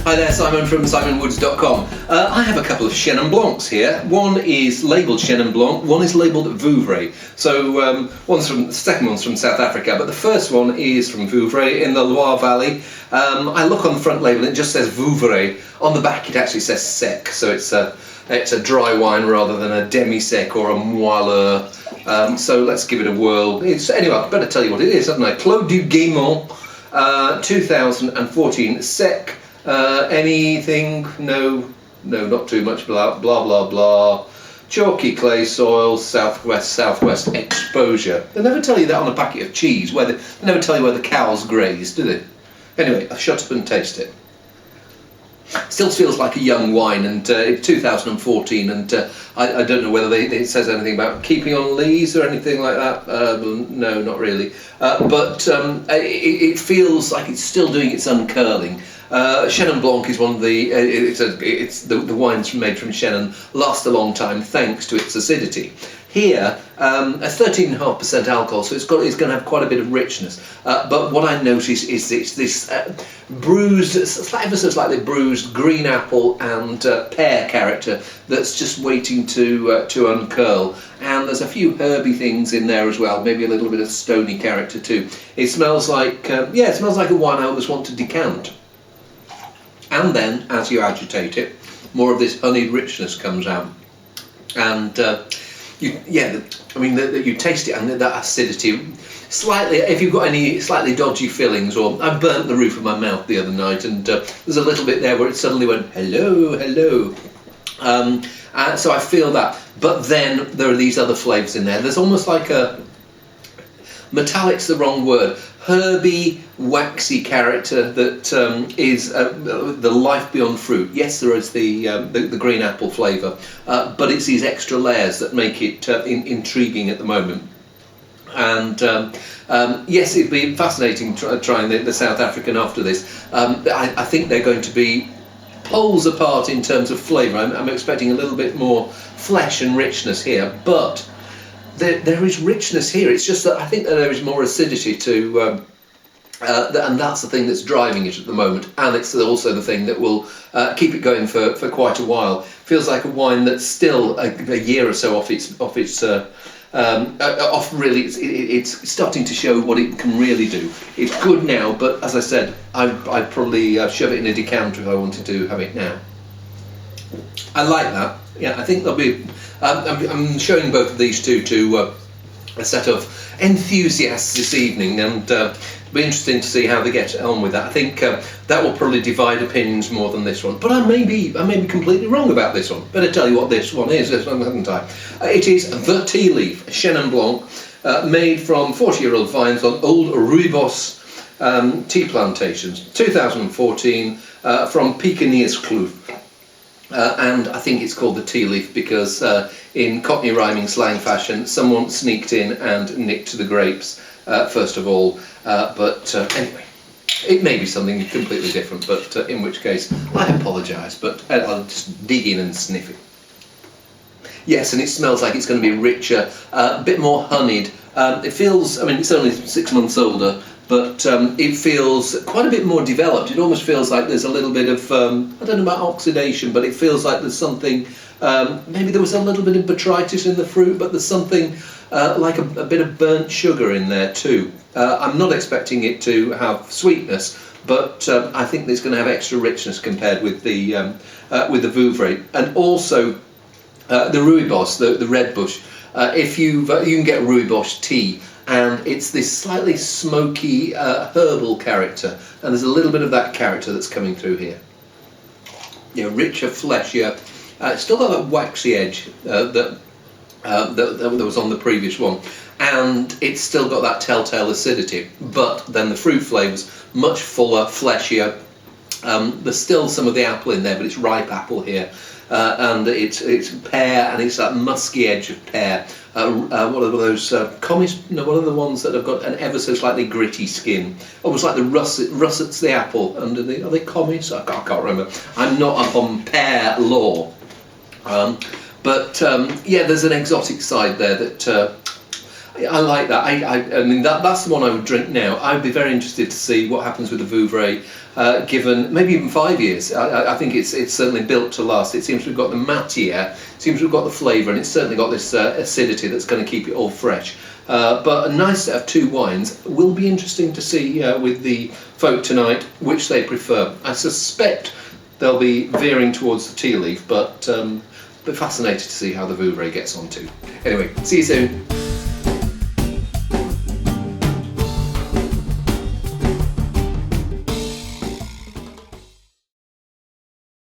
Hi there, Simon from simonwoods.com. I have a couple of Chenin Blancs here. One is labelled Chenin Blanc, one is labelled Vouvray. So the second one's from South Africa, but the first one is from Vouvray in the Loire Valley. I look on the front label and it just says Vouvray. On the back it actually says sec, so it's a dry wine rather than a demi-sec or a moelleux. So let's give it a whirl. Anyway, I better tell you what it is, haven't I? Clos du Gaimont, 2014 sec. Anything? No, not too much. Blah blah blah blah. Chalky clay soil, southwest exposure. They never tell you that on a packet of cheese. They never tell you where the cows graze, do they? Anyway, I'll shut up and taste it. Still feels like a young wine, and it's 2014, and I don't know whether it says anything about keeping on lees or anything like that. No, not really. But it feels like it's still doing its uncurling. Chenin Blanc is one of the the wines made from Chenin last a long time thanks to its acidity. Here, a 13.5% alcohol, so it's going to have quite a bit of richness. But what I notice is this bruised, ever so slightly bruised green apple and pear character that's just waiting to uncurl. And there's a few herby things in there as well, maybe a little bit of stony character too. It smells like it smells like a wine I always want to decant. And then, as you agitate it, more of this honeyed richness comes out, and you taste it, and that acidity. Slightly, if you've got any slightly dodgy fillings, or I burnt the roof of my mouth the other night, and there's a little bit there where it suddenly went hello, hello. So I feel that, but then there are these other flavours in there. There's almost like a metallic's the wrong word. Herby, waxy character that is the life beyond fruit. Yes, there is the green apple flavour, but it's these extra layers that make it intriguing at the moment. And yes, it'd be fascinating trying the South African after this. I think they're going to be poles apart in terms of flavour. I'm expecting a little bit more flesh and richness here, but there is richness here. It's just that I think that there is more acidity to, and that's the thing that's driving it at the moment. And it's also the thing that will keep it going for quite a while. Feels like a wine that's still a year or so off really. It's starting to show what it can really do. It's good now, but as I said, I'd probably shove it in a decanter if I wanted to have it now. I like that. Yeah, I think there'll be. I'm showing both of these two to a set of enthusiasts this evening, and it'll be interesting to see how they get on with that. I think that will probably divide opinions more than this one, but I may be completely wrong about this one. Better tell you what this one is, haven't I? It is the Tea Leaf Chenin Blanc, made from 40-year-old vines on old rooibos tea plantations, 2014, from Piekenierskloof. And I think it's called the Tea Leaf because in Cockney rhyming slang fashion, someone sneaked in and nicked the grapes first of all. But anyway, it may be something completely different, but in which case I apologise, but I'll just dig in and sniff it. Yes, and it smells like it's going to be richer, a bit more honeyed. It feels, it's only 6 months older, but it feels quite a bit more developed. It almost feels like there's a little bit of, I don't know about oxidation, but it feels like there's something, maybe there was a little bit of botrytis in the fruit, but there's something like a bit of burnt sugar in there too. I'm not expecting it to have sweetness, but I think it's going to have extra richness compared with the Vouvray. And also the rooibos, the red bush. If you can get rooibos tea, and it's this slightly smoky herbal character, and there's a little bit of that character that's coming through here. Yeah, richer, fleshier. It's still got that waxy edge that was on the previous one, and it's still got that telltale acidity. But then the fruit flavours much fuller, fleshier. There's still some of the apple in there, but it's ripe apple here. And it's pear, and it's that musky edge of pear. What are those commis? No, what are the ones that have got an ever so slightly gritty skin? Almost like the russets the apple underneath. Are they commis? I can't remember. I'm not up on pear lore. But yeah, there's an exotic side there that I like that. I mean, that's the one I would drink now. I'd be very interested to see what happens with the Vouvray, given maybe even 5 years. I think it's certainly built to last. It seems to have got the matière, seems to have got the flavour, and it's certainly got this acidity that's going to keep it all fresh. But a nice set of 2 wines. Will be interesting to see with the folk tonight which they prefer. I suspect they'll be veering towards the tea leaf, but fascinated to see how the Vouvray gets on too. Anyway, see you soon.